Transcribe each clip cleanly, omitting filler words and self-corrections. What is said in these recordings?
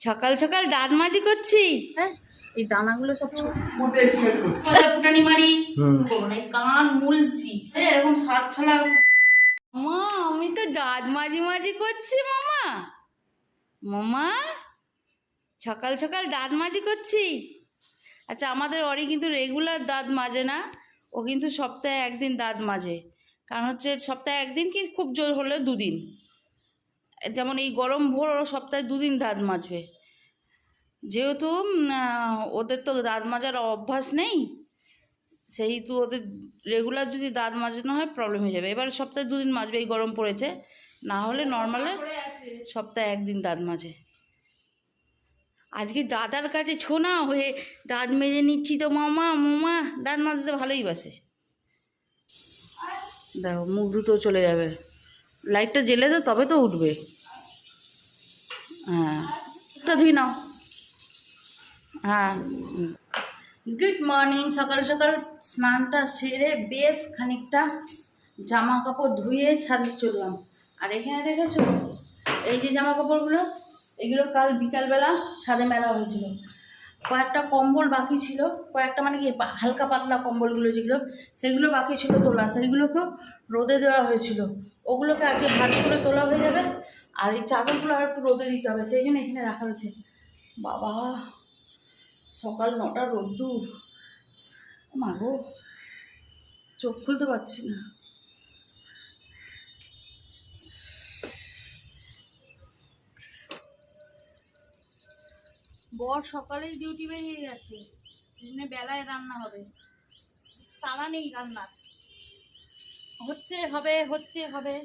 সকাল সকাল দাঁত মাজি করছি। হ্যাঁ, এই দানাগুলো সব ফুটানি মারি কান মুলছি। হ্যাঁ, এরকম সাত ছলা। মা, আমি তো দাঁত মাজি মাজি করছি। মামা, মামা, সকাল সকাল দাঁত মাজি করছি। আচ্ছা, আমাদের অরি কিন্তু রেগুলার দাঁত মাজে না, ও কিন্তু সপ্তাহে একদিন দাঁত মাজে। কারণ হচ্ছে সপ্তাহে একদিন কি খুব জোর হলে দুদিন, যেমন এই গরম ভোর ও সপ্তাহে দুদিন দাঁত মাজবে। যেহেতু ওদের তো দাঁত মাজার অভ্যাস নেই, সেহেতু ওদের রেগুলার যদি দাঁত মাজানো হয় প্রবলেম হয়ে যাবে। এবার সপ্তাহে দুদিন মাজবে, এই গরম পড়েছে, না হলে নর্মালে সপ্তাহে একদিন দাঁত মাজে। আজকে দাদার কাছে ছোনা হয়ে দাঁত মেজে নিচ্ছি তো। মামা, মামা দাঁত মাজতে ভালোই বাসে। দেখো, মুখ দ্রুত চলে যাবে। লাইটটা জ্বেলে দাও, তবে তো উঠবে। হ্যাঁ, ওটা ধুই নাও। হ্যাঁ, গুড মর্নিং। সকাল সকাল স্নানটা সেরে বেশ খানিকটা জামা কাপড় ধুয়ে ছাদে চললাম। আর এখানে দেখেছো এই যে জামা কাপড়গুলো, এগুলো কাল বিকালবেলা ছাদে মেলা হয়েছিল। কয়েকটা কম্বল বাকি ছিল, কয়েকটা মানে কি হালকা পাতলা কম্বলগুলো যেগুলো, সেগুলো বাকি ছিল তোলা, সেইগুলোকেও রোদে দেওয়া হয়েছিল। ওগুলোকে আজকে ভাজ করে তোলা হয়ে যাবে। আর এই চাদরগুলো আর একটু রোদে দিতে হবে, সেই জন্য এখানে রাখা হয়েছে। বাবা, সকাল 9টা রোদ্দুর। মা গো, চোখ খুলতে পারছি না। বর সকালেই ডিউটি বেরিয়ে গেছে, সেজন্য বেলায় রান্না হবে। তারা নেই রান্নার, হচ্ছে হবে, হচ্ছে হবে।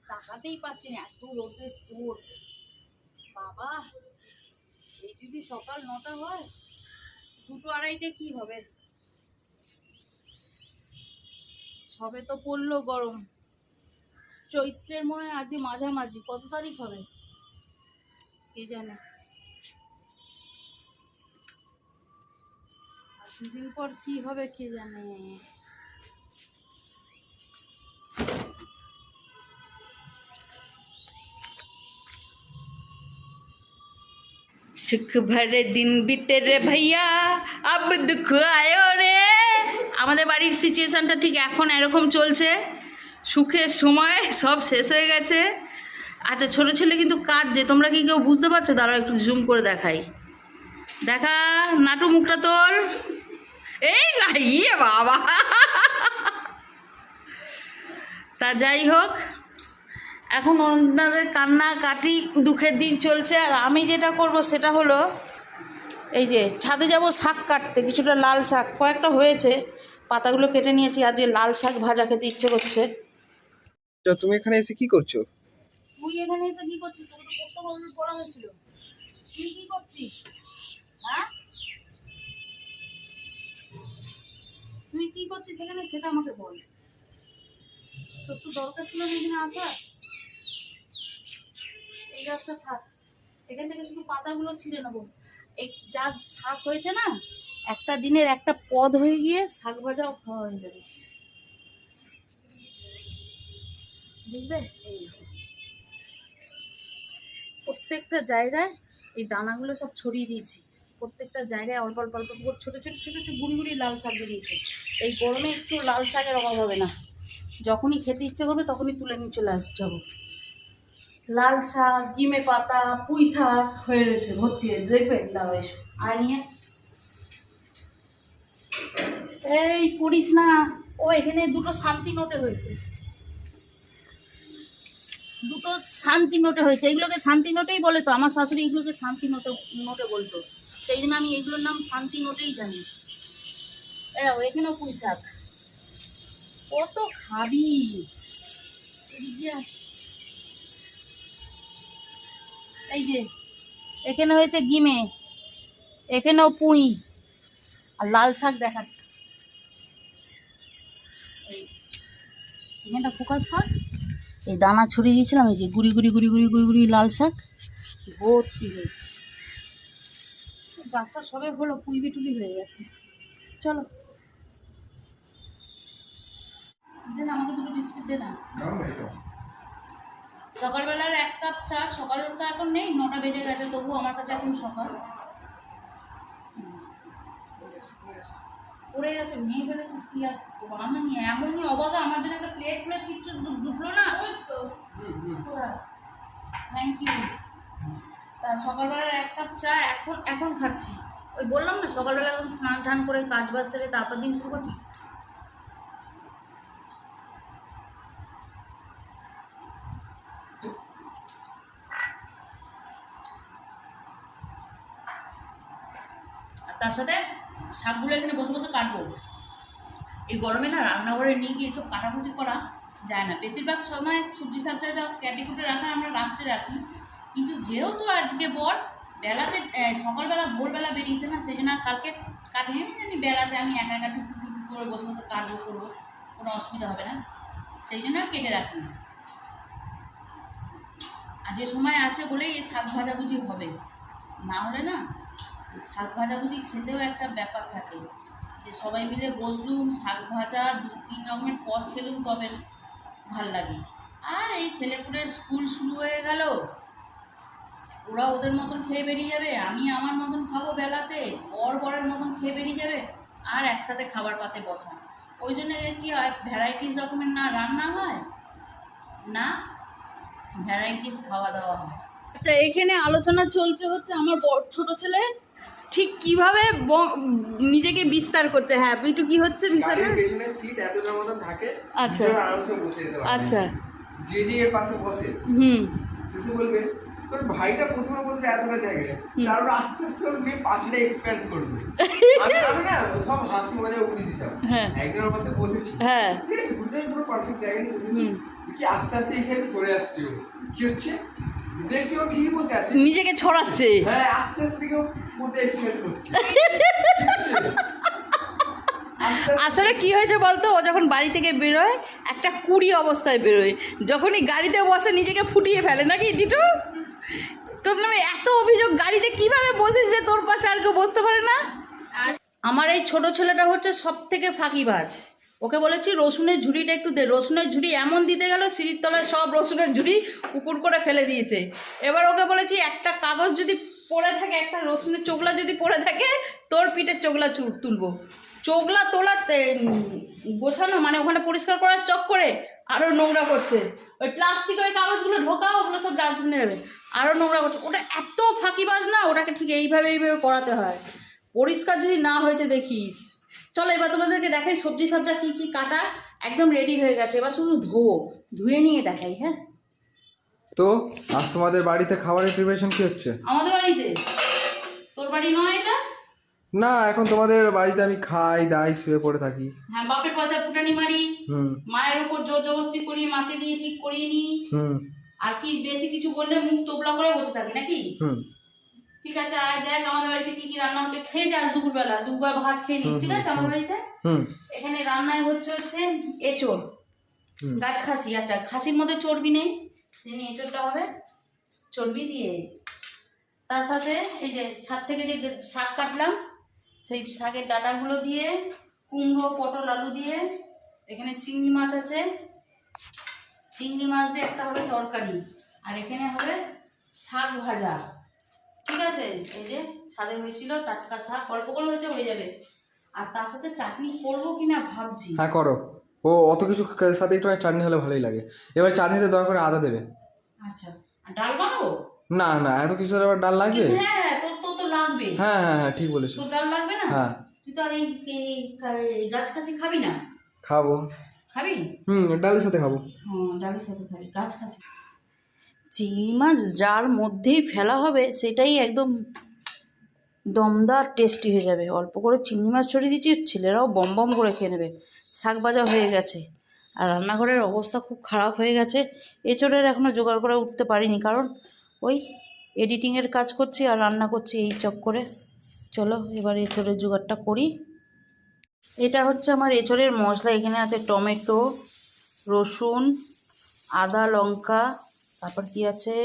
তাকাতেই পাচ্ছি না, এত রোদের তোর। বাবা, এই যদি সকাল 9টা হয়, 2টো 2:30 কি হবে? সবে তো পড়লো গরম। চৈত্রের মনে হয় আজকে মাঝামাঝি, কত তারিখ হবে কে জানে। আর দুদিন পর কি হবে কে জানে। সুখ ভরে দিন বিতে রে ভাইয়া, আব দুঃখ আয়ো রে। আমাদের বাড়ির সিচুয়েশনটা ঠিক এখন এরকম চলছে। সুখের সময় সব শেষ হয়ে গেছে। আচ্ছা, ছোটো ছেলে কিন্তু কাঁদছে, তোমরা কি কেউ বুঝতে পারছো? দাঁড়াও একটু জুম করে দেখাই। দেখা, নাটু মুখটা তোর। এই না, ইয়ে বাবা। তা যাই হোক, এখন ওনাদের কান্নাকাটি দুঃখের দিন চলছে। আর আমি যেটা করব সেটা হলো, এই যে ছাদে যাব শাক কাটতে, কিছুটা লাল শাক কয়েকটা হয়েছে, পাতাগুলো কেটে নিয়েছি। আজকে লাল শাক ভাজা খেতে ইচ্ছে করছে। তো তুমি এখানে এসে কি করছো? তুই এখানে এসে কি করছিস? তোকে তো কত বলা হয়েছিল। তুই কি করছিস? হ্যাঁ, তুই কি করছিস এখানে সেটা আমাকে বল। তোর তো দরকার ছিল না এখানে আসার। এই গাছটা থাক, এখান থেকে শুধু পাতাগুলো ছিঁড়ে নেবো। এই যা শাক হয়েছে না, একটা দিনের একটা পদ হয়ে গিয়ে শাক ভাজাও খাওয়া হয়ে যাবে, বুঝবে? এই প্রত্যেকটা জায়গায় এই দানাগুলো সব ছড়িয়ে দিয়েছি। প্রত্যেকটা জায়গায় অল্প অল্প অল্প করে ছোটো ছোটো ছোটো ছোটো গুঁড়ি গুঁড়ি লাল শাক বেরিয়েছে। এই গরমে একটু লাল শাকের অভাব হবে না। যখনই খেতে ইচ্ছে করবে তখনই তুলে নিয়ে চলে যাবো। লাল শাক, গিমে পাতা, পুঁই শাক হয়ে রয়েছে ভর্তি হয়ে, দেখবে? দাও এসো, আয় নিয়ে। এই পড়িস না। ও এখানে দুটো শান্তি নোটে হয়েছে, দুটো শান্তি নোটে হয়েছে। এগুলোকে শান্তি নোটেই বলে তো, আমার শাশুড়ি এগুলোকে শান্তি নোটে নোটে বলতো, সেই জন্য আমি এগুলোর নাম শান্তি নোটেই জানি। এখানেও পুঁই শাক, কত খাবি? এই যে এখানে হয়েছে গিমে, এখানেও পুঁই, আর লাল শাক দেখাচ্ছে। এখানটা ফোকাস কর। এই দানা ছড়িয়ে দিয়েছিলাম, এই যে গুড়ি গুড়ি গুড়ি গুড়ি গুড়ি গুড়ি লাল শাক ভর্তি হয়েছে। গাছটা সবে হলো, পুঁই বিটুলি হয়ে গেছে। চলো, দে না আমাকে দুটো বিস্কিট, দে না। সকালবেলার 1 কাপ চা, সকাল তো এখন নেই, 9টা বেজে গেছে, তবু আমার কাছে এখন সকাল। পড়ে গেছে, ভেঙে ফেলেছিস কি আর আমি এমনই অবাধা, আমার জন্য একটা প্লেট ফ্লেট কিচ্ছু ঢুকলো না। ওই তো থ্যাংক ইউ। তা সকালবেলার 1 কাপ চা এখন খাচ্ছি। ওই বললাম না সকালবেলা এখন স্নান টান করে কাজ বাজ সেরে তারপর দিন শুরু করছি। আর তার সাথে শাকগুলো এখানে বসে বসে কাটবো। এই গরমে না রান্নাঘরে নিয়ে গিয়ে সব কাটাকুটি করা যায় না। বেশিরভাগ সময় সবজি শাকটা যা ক্যাটি কুটে রাখা আমরা রাত্রে রাখি, কিন্তু যেহেতু আজকে বর বেলাতে সকালবেলা ভোরবেলা বেরিয়েছে না, সেই জন্য আর কালকে কাটিয়ে আমি জানি বেলাতে আমি একা একা টুক টুক টুক করে বসে বসে কাটবো করবো, কোনো অসুবিধা হবে না, সেই জন্য আর কেটে রাখি। আর যে সময় আছে বলেই এই শাক ভাজাভুজি হবে, না হলে না শাক ভাজাভুজি খেতেও একটা ব্যাপার থাকে, যে সবাই মিলে বসলুম শাক ভাজা 2-3 রকমের পদ খেলুম তবে ভাল লাগে। আর এই ছেলেপুলের স্কুল শুরু হয়ে গেল, ওরা ওদের মতন খেয়ে বেরিয়ে যাবে, আমি আমার মতন খাবো বেলাতে, বরের মতন খেয়ে বেরিয়ে যাবে, আর একসাথে খাবার পাতে বসা। ওই জন্য কী হয়, ভ্যারাইটিস রকমের না রান্না হয়, না ভ্যারাইটিস খাওয়া দাওয়া হয়। আচ্ছা, এখানে আলোচনা চলছে হচ্ছে আমার ছোট ছেলে ঠিক কিভাবে নিজেকে বিস্তার করছে। হ্যাঁ বিটু, কি হচ্ছে বিষয়টা? পেছনে সিট এতটার মতন থাকে, আচ্ছা আরামসে বসে যেতে পারবে। আচ্ছা, যে এর পাশে বসে শেষে বলবে তোর ভাইটা প্রথমে বলতে এতটা জায়গায়, তারপর আস্তে আস্তে ওর মেয়ে পাঁচটা এক্সপ্যান্ড করবে। আমি না সব হাসি মজা উড়িয়ে দিতাম। একজন ওর পাশে বসেছি, হ্যাঁ ঠিক আছে, দুটোই পুরো পারফেক্ট জায়গায় নিয়ে বসেছি, দেখি আস্তে আস্তে এই সাইডে সরে আসছে। কি হচ্ছে দেখছি, ও ঠিকই বসে আছে, নিজেকে ছড়াচ্ছে। হ্যাঁ আস্তে আস্তে কেউ মধ্যে এক্সপ্যান্ড করছে। আসলে কি হয়েছে বলতো, ও যখন বাড়ি থেকে বেরোয় একটা কুড়ি অবস্থায় বেরোয়, যখনই গাড়িতে বসে নিজেকে ফুটিয়ে ফেলে, নাকি জিটু? তোর নামে এত অভিযোগ, গাড়িতে কিভাবে বসিস যে তোর পাশে আর কেউ বসতে পারে না? আমার এই ছোট ছেলেটা হচ্ছে সব থেকে ফাঁকিবাজ। ওকে বলেছি রসুনের ঝুড়িটা একটু দে, রসুনের ঝুড়ি এমন দিতে গেল সিঁড়ির তলায় সব রসুনের ঝুড়ি উপুর করে ফেলে দিয়েছে। এবার ওকে বলেছি একটা কাগজ যদি পড়ে থাকে, একটা রসুনের চোগলা যদি পড়ে থাকে, তোর পিঠের চোগলা তুলবো। চোগলা তোলাতে গোছানো মানে ওখানে পরিষ্কার করার চক করে আরও নোংরা করছে। ওই প্লাস্টিক ওই কাগজগুলো ঢোকা, ওগুলো সব ডাস্টবিনে যাবে, আরও নোংরা করছে। ওটা এত ফাঁকিবাজ না, ওটাকে ঠিক এইভাবে করাতে হয়। পরিষ্কার যদি না হয়েছে দেখিস। চলো এবার তোমাদেরকে দেখাই সবজি সবজা কী কী কাটা একদম রেডি হয়ে গেছে, এবার শুধু ধুয়ে নিয়ে দেখাই। হ্যাঁ, তো আজ তোমাদের বাড়িতে খাবারের প্রিপারেশন কি হচ্ছে? আমাদের বাড়িতে? তোর বাড়ি নয় এটা? না, এখন তোমাদের বাড়িতে আমি খাই দাই শুয়ে পড়ে থাকি। হ্যাঁ, বাপের পয়সা ফুটানি মারি, মায়ের উপর জোর জবরদস্তি করি, মাকে দিয়ে ঠিক করিয়ে নি, আর কি বেশি কিছু বললে মুখ তোবলা করে বসে থাকি নাকি? ঠিক আছে, আয় দেখ আমাদের বাড়িতে কি কি রান্না হচ্ছে, খেয়ে যাস দুপুরবেলা, দুবার ভাত খেয়ে নিস, ঠিক আছে? আমাদের বাড়িতে এখানে রান্নায় হচ্ছে এঁচোড়, গাছ খাসি। আচ্ছা, খাসির মধ্যে চর্বি নেই, সেই নিয়ে এঁচোড়টা হবে চর্বি দিয়ে। তার সাথে এই যে ছাদ থেকে যে শাক কাটলাম, সেই শাকের ডাঁটাগুলো দিয়ে, কুমড়ো পটল আলু দিয়ে, এখানে চিংড়ি মাছ আছে, চিংড়ি মাছ দিয়ে একটা হবে তরকারি, আর এখানে হবে শাক ভাজা। ঠিক আছে, এই যে ছাদে হয়েছিল টাটকা শাক, অল্প করে হয়েছে, হয়ে যাবে। আর তার সাথে চাটনি করবো কিনা ভাবছি। হ্যাঁ করো, ও অত কিছু সাথে একটু চাটনি হলে ভালোই লাগে। এবার চাটনিতে দয়া করে আদা দেবে। আচ্ছা, আর ডাল বানাবো? না না, এত কিছু আবার ডাল লাগবে? হ্যাঁ, তোর তো লাগবে। হ্যাঁ হ্যাঁ হ্যাঁ, ঠিক বলেছো। তোর ডাল লাগবে না? হ্যাঁ। তুই তো আর এই গাছ খাসি খাবি না? খাবো। খাবি? ডালের সাথে খাবো। হ্যাঁ, ডালের সাথে খাবি, গাছ খাসি। চিংড়ি মাছ যার মধ্যেই ফেলা হবে সেটাই একদম দমদার টেস্টি হয়ে যাবে। অল্প করে চিংড়ি মাছ ছড়িয়ে দিচ্ছি, ছেলেরাও বম বম করে খেয়ে নেবে। শাক ভাজা হয়ে গেছে, আর রান্নাঘরের অবস্থা খুব খারাপ হয়ে গেছে। এঁচোড়ের এখনও জোগাড় করে উঠতে পারিনি, কারণ ওই এডিটিংয়ের কাজ করছি আর রান্না করছি এই চক্করে। চলো এবার এঁচোড়ের জোগাড়টা করি। এটা হচ্ছে আমার এঁচোড়ের মশলা। এখানে আছে টমেটো, রসুন, আদা, লঙ্কা, তারপর কি আছে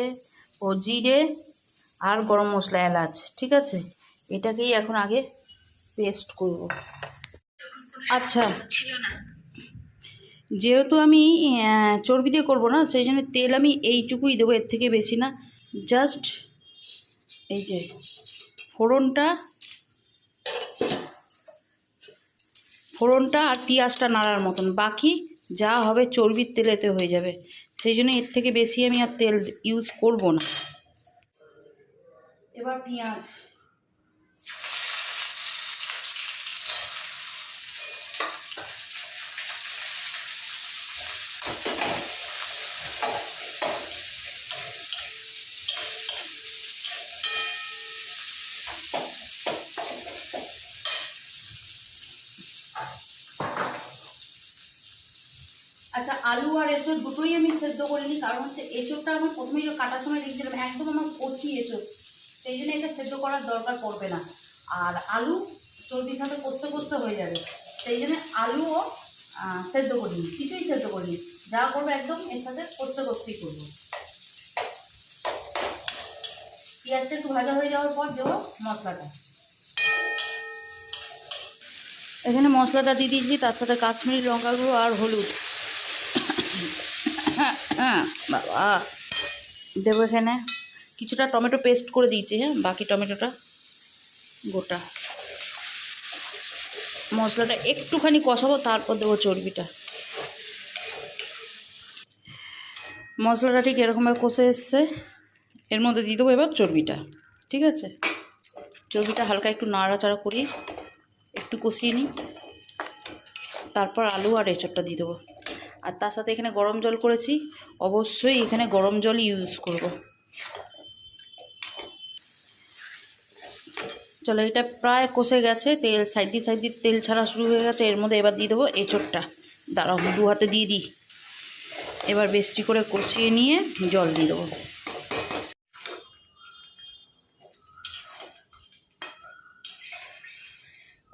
ও জিরে আর গরম মশলা, এলাচ। ঠিক আছে, এটাকেই এখন আগে পেস্ট করব। আচ্ছা, যেহেতু আমি চর্বি দিয়ে করবো না, সেই জন্য তেল আমি এইটুকুই দেবো, এর থেকে বেশি না। জাস্ট এই যে ফোড়নটা আর পেঁয়াজটা নাড়ার মতন, বাকি যা হবে চর্বির তেলেতে হয়ে যাবে। সেই জন্য এর থেকে বেশি আমি আর তেল ইউজ করব না। এবার পেঁয়াজ, আচ্ছা আলু আর এঁচোড় দুটোই আমি সেদ্ধ করিনি, কারণ হচ্ছে এঁচোড়টা আমার প্রথমেই কাটার সময় দেখছিলাম একদম আমার কচি এঁচোড়, সেই জন্য এটা সেদ্ধ করার দরকার পড়বে না। আর আলু চর্বির সাথে কষতে কষতে হয়ে যাবে, সেই জন্য আলুও সেদ্ধ করিনি, কিছুই সেদ্ধ করিনি। যা করবো একদম এর সাথে কষতে কষতেই করবো। পেঁয়াজটা একটু ভাজা হয়ে যাওয়ার পর দেবো মশলাটা। এখানে মশলাটা দিয়ে দিয়েছি, তার সাথে কাশ্মীরি লঙ্কা গুঁড়ো আর হলুদ। বাবা দেবো এখানে কিছুটা টমেটো পেস্ট করে দিয়েছি, হ্যাঁ বাকি টমেটোটা গোটা। মশলাটা একটুখানি কষাবো, তারপর দেবো চর্বিটা। মশলাটা ঠিক এরকমভাবে কষে এসছে, এর মধ্যে দিয়ে দেবো এবার চর্বিটা। ঠিক আছে, চর্বিটা হালকা একটু নাড়াচাড়া করি, একটু কষিয়ে নিই, তারপর আলু আর এঁচোড়টা দিয়ে দেবো। আর তার সাথে এখানে গরম জল করেছি, অবশ্যই এখানে গরম জলই ইউজ করব। চলো, এটা প্রায় কষে গেছে, তেল সাইড দিয়ে তেল ছাড়া শুরু হয়ে গেছে। এর মধ্যে এবার দিয়ে দেবো এঁচোড়টা। দাঁড়াও, দু হাতে দিয়ে দিই। এবার বেশি করে কষিয়ে নিয়ে জল দিয়ে দেবো।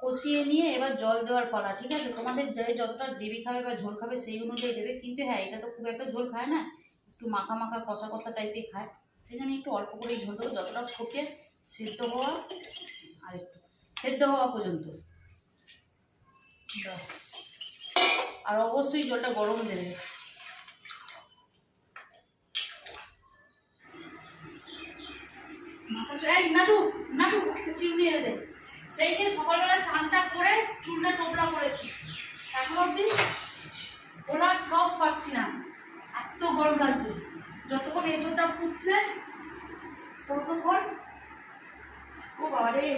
কষিয়ে নিয়ে এবার জল দেওয়ার পালা। ঠিক আছে, তোমাদের যে যতটা গ্রেভি খাবে বা ঝোল খাবে সেই অনুযায়ী দেবে, কিন্তু হ্যাঁ এটা তো খুব একটা ঝোল খায় না, একটু মাখা মাখা কষা কষা টাইপের খায়, সেই জন্য একটু অল্প করেই ঝোল দেবো, যতটা ফুটে সেদ্ধ হওয়া, আর একটু সেদ্ধ হওয়া পর্যন্ত ব্যাস। আর অবশ্যই জলটা গরম দেবে। নাটু নাটু একটা চিরুনি এনে দে। সেই যে সকালবেলা চানটা করে চুলটা টোপলা করেছি, এখন অব্দি ওনার সাহস পাচ্ছি না, এত গরম লাগছে। যতক্ষণ এঁচোড়টা ফুটছে ততক্ষণ, ও বাবা রে,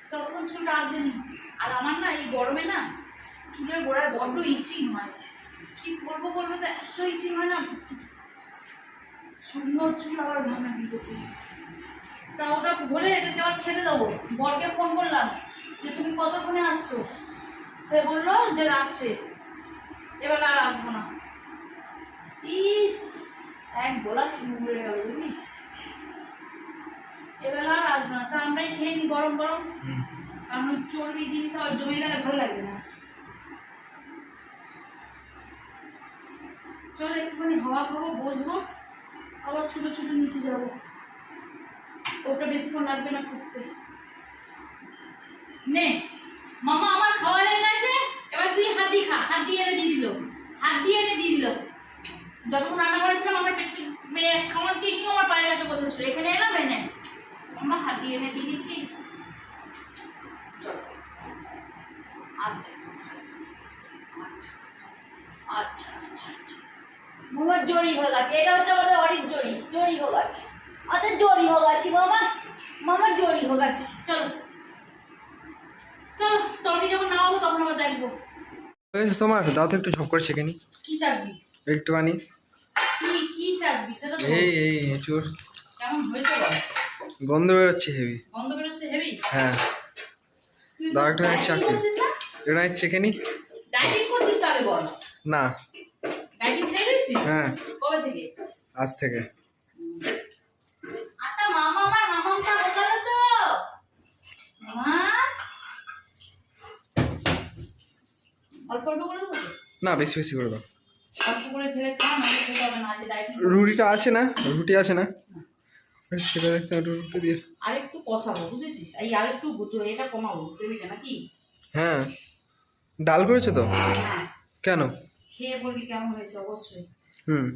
ততক্ষণ চুলটা আসেনি। আর আমার না এই গরমে না চুলের গোড়ায় বড্ড ইচিং হয়, কি করবো বলবো তো, এত ইচিং হয় না, শুকনো চুল আবার ভাঙা ভিজেছে। তা ওটা বলে এদেরকে আবার খেতে দেবো। বরকে ফোন করলাম যে তুমি কতক্ষণে আসছো, সে বললো যে রাখছে, এবার আর আসবো না। ইস, এক গোলা চুল উড়ে গেল বুঝলি, এবার আর আসবো না। তা আমরাই খেয়ে নি গরম গরম, কারণ চর্বি জিনিস আবার জমে গেলে ভালো লাগবে না। চলো একটুখানি হাওয়া খাবো, বসবো, আবার ছুটো ছুটো নিচে যাবো। ওটা বেশিক্ষণ লাগবে না ফুটতে। নে মামা, আমার খাওয়া হয়ে গেছে, এবার তুই হাত দিয়ে খা। হাত দিয়ে এনে দিয়ে দিল, হাত দিয়ে এনে দিয়ে দিল। যতক্ষণ রান্না করেছিলাম আমার খাওয়ার টিনিও আমার পায়ের কাছে বসেছিল, এখানে এলাম এনে আমরা হাত দিয়ে এনে দিয়ে দিচ্ছি। চলো, আচ্ছা আচ্ছা আচ্ছা আচ্ছা আচ্ছা, মামার জড়ি হয়ে গেছে, এটা হচ্ছে আমাদের অরির জড়ি, জড়ি হয়ে গেছে, আচ্ছা জড়ি হয়ে গেছে মামা, মামার জড়ি হয়ে গেছে। চলো চলো, তরকারি যখন নামাবো তখন আবার দেখবো। তোমার দাও তো একটু ঝপ করে ছেঁকে নি। কি চাকবি একটুখানি? কি চাকবি সেটা তো এই এই এঁচোড় কেমন হয়েছে বল? গন্ধ বেরোচ্ছে হেভি। গন্ধ বেরোচ্ছে হেভি? হ্যাঁ, তুই দাও একটু চাকরি, এটা ছেঁকে নি। ডাইটিং করছিস তাহলে বল? না, ডাইটিং ছেড়ে দিয়েছিস? হ্যাঁ। কবে থেকে? আজ থেকে। আচ্ছা মামা, আমার মামামটা বোঝালো তো মামা, অল্প অল্প করে দেবো না, বেশি বেশি করে দাও। অল্প করে খেলে খা, নাহলে খেতে হবে না। যে ডাইটিং রুটিটা আছে না? রুটি আছে না? সেটা দেখতে একটু রুটি দিয়ে আরেকটু কষাবো, বুঝেছিস? এই আরেকটু এটা কমাবো গ্রেভিটা নাকি? হ্যাঁ, ডাল করেছো তো? হ্যাঁ। কেন? খেয়ে বলবি কেমন হয়েছে অবশ্যই। হুম।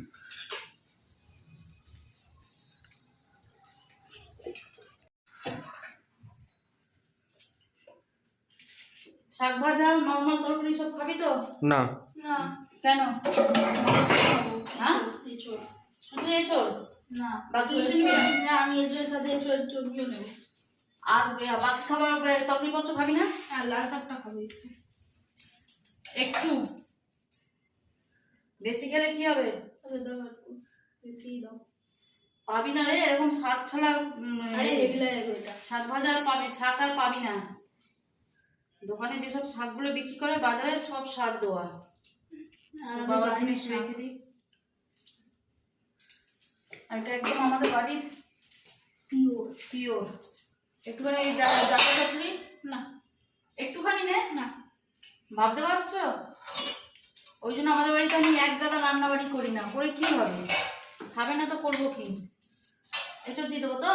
শাক ভাজা নর্মাল তরকারি সব খাবি তো? না না। কেন? হ্যাঁ শুধু এঁচড়? না বাকি কিছু নিবি না? না, আমি এঁচড়ের সাথে এঁচড়ের চর্বিও নেব। আর বাকি খাবার তরকারি পত্র খাবি না? হ্যাঁ, লাল শাকটা খাবো একটু বেশি খেলে কি হবে? দাও একটু বেশি দাও। পাবি না রে এরকম শাক ছাড়া। আরে হেভি লাগে এটা। শাক ভাজা আর পাবি, শাক আর পাবি না। দোকানে যেসব শাকগুলো বিক্রি করে বাজারে সব সার দেওয়া। বাবা তুমি একটু রেখে দিই। আর এটা একদম আমাদের বাড়ির পিওর। পিওর। একটুখানি এই জায়গা কচুরি না একটুখানি নে না, ভাবতে পারছো? ওই জন্য আমাদের বাড়িতে আমি এক গাদা রান্না বাড়ি করি না, করে কি হবে? খাবে না তো করবো কি? এসব দিয়ে দেবো তো?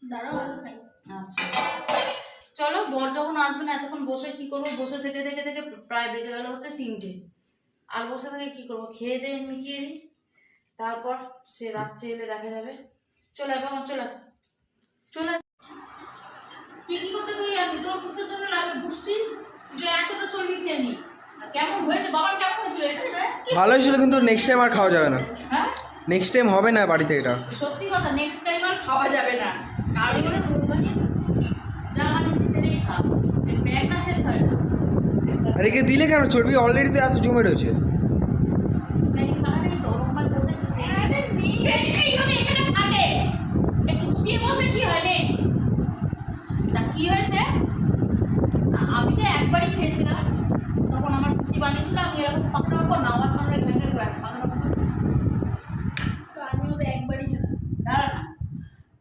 দাঁড়াও আগে খাই। আচ্ছা চলো, বর যখন আসবে না এতক্ষণ বসে কি করবো? বসে থেকে থেকে থেকে প্রায় বেজে গেল হচ্ছে 3টে। আর বসে থেকে কি করবো? খেয়ে দিয়ে মিটিয়ে দিই, তারপর সে রাত্রে এলে দেখা যাবে। চলে এখন চলে চলে। কি কি করতে তুই আমি তোর কিসের জন্য লাগে পুষ্টি যে এতটা চর্বি খেয়ে নি? আর কেমন হয়েছে বাবার, কেমন হয়েছিল এটা? ভালোই ছিল, কিন্তু নেক্সট টাইম আর খাওয়া যাবে না। হ্যাঁ নেক্সট টাইম হবে না বাড়িতে এটা। সত্যি কথা, নেক্সট টাইম আর খাওয়া যাবে না। কারণ এগুলো যা বানিয়েছি সেটাই খাও, ব্যাগ না শেষ হয় না। আর একে দিলে কেন? চর্বি অলরেডি তো এত জমে রয়েছে। ব্যাগ খাওয়া নেই তো, ওরকম বসেছে একটু উঠিয়ে বসে কি হয় রে? তা কি হয়েছে? আমি তো একবারই খেয়েছিলাম, তখন আমার খুশি বানিয়েছিল। আমি এরকম পাকড়া পাকড় নাওয়া সামনে ঘেঁটে পাকড়া তো আমিও তো একবারই খেলাম। দাঁড়া না।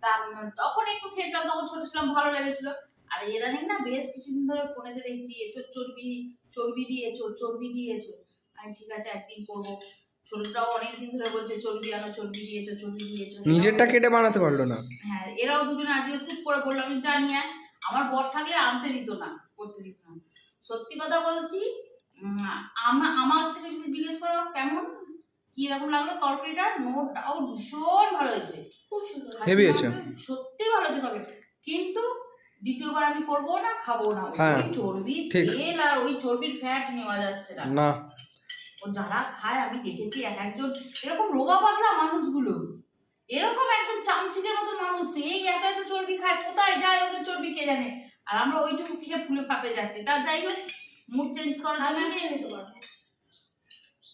তা তখন একটু খেয়েছিলাম, তখন ছোট ছিলাম, ভালো লেগেছিল। আর ইদানিং না বেশ কিছুদিন ধরে ফোনেতে দেখছি এঁচড় চর্বি, চর্বি দিয়ে এঁচড়, চর্বি দিয়ে এঁচড়। আমি ঠিক আছে একদিন করবো। ছোটটাও অনেকদিন ধরে বলছে চর্বি আনো, চর্বি দিয়ে এঁচড়, চর্বি দিয়ে এঁচড়। নিজেরটা কেটে বানাতে পারলো না। হ্যাঁ এরাও দুজনে আজকে খুব করে বললো, আমি জানি না। আমার বর থাকলে আনতে দিত না, করতে দিত না। সত্যি কথা বলছি, আমার থেকে যদি জিজ্ঞেস করো কেমন কি রকম লাগলো তরকারিটা, নো ডাউট ভীষণ ভালো হয়েছে, খুব সুন্দর। হেভি হয়েছে। সত্যি ভালো হয়েছে তবে। কিন্তু দ্বিতীয়বার আমি করবো না, খাবো না। হ্যাঁ, ওই চর্বি ঠিক। তেল আর ওই চর্বির ফ্যাট নেওয়া যাচ্ছে না। না ও যারা খায় আমি দেখেছি এক একজন এরকম রোগা পাতলা মানুষগুলো, এরকম একদম চামচিকের মতো মানুষ, এই এত এত চর্বি খায়, কোথায় যায় ওদের চর্বি কে জানে। আর আমরা ওইটুকু খেয়ে ফুলে ফাঁপে যাচ্ছি। তার যাই হোক, মুড চেঞ্জ করার আমি জন্য নিয়ে নিতে পারবো।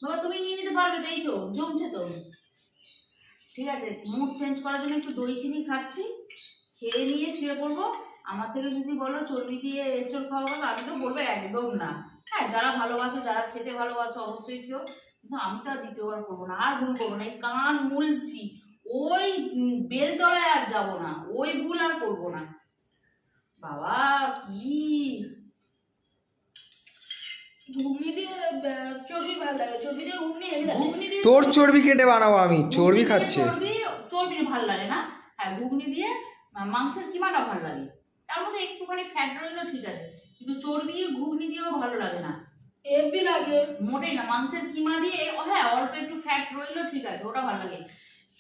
বাবা তুমি নিয়ে নিতে পারবে তো, এই তো জমছে তো। ঠিক আছে, মুড চেঞ্জ করার জন্য একটু দই চিনি খাচ্ছি, খেয়ে নিয়ে শুয়ে পড়বো। আমার থেকে যদি বলো চর্বি দিয়ে এঁচড় খাওয়া হবে, আমি তো বলবো একদম না। হ্যাঁ যারা ভালোবাসো, যারা খেতে ভালোবাসো অবশ্যই খেও, কিন্তু আমি তো আর দ্বিতীয়বার করবো না, আর ভুল করবো না। এই কান মুলছি, ওই বেলতলায় আর যাবো না, ওই ভুল আর করবো না। বাবা কি ঘুগনি দিয়ে চর্বি ভালো লাগে, চর্বি দিয়ে ঘুগনি হেভি লাগে। ঘুগনি দিয়ে তোর চর্বি কেটে বানাবো আমি, চর্বি খাচ্ছে। চর্বি ভালো লাগে না। হ্যাঁ ঘুগনি দিয়ে মাংসের কিমাটা ভালো লাগে, তার মধ্যে একটুখানি ফ্যাট রইলো ঠিক আছে, কিন্তু চর্বি ঘুগনি দিয়েও ভালো লাগে না, হেভি লাগে মোটেই না। মাংসের কিমা দিয়ে হ্যাঁ অল্প একটু ফ্যাট রইলো ঠিক আছে, ওটা ভালো লাগে।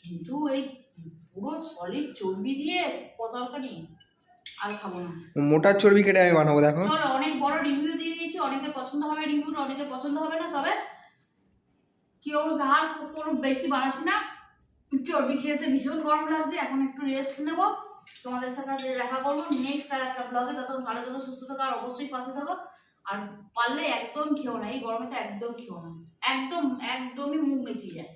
কিন্তু এই পুরো সলিড চর্বি দিয়ে তরকারি আর খাবো না। মোটার চর্বি কেটে আমি বানাবো, দেখো। চলো অনেক বড় রিভিউ দিয়ে দিয়েছি, অনেকের পছন্দ হবে রিভিউটা, অনেকের পছন্দ হবে না। তবে কেউ আর কোনো বেশি বাড়াচ্ছি না। চর্বি খেয়েছে, ভীষণ গরম লাগছে, এখন একটু রেস্ট নেবো। তোমাদের সাথে দেখা করবো নেক্সট আর একটা ব্লগে। ততক্ষণ ভালো থাকো, সুস্থ থাকো, আর অবশ্যই পাশে থাকো। আর পারলে একদম খেও না, এই গরমে তো একদম খেও না, একদমই মুখ বেঁচিয়ে যায়।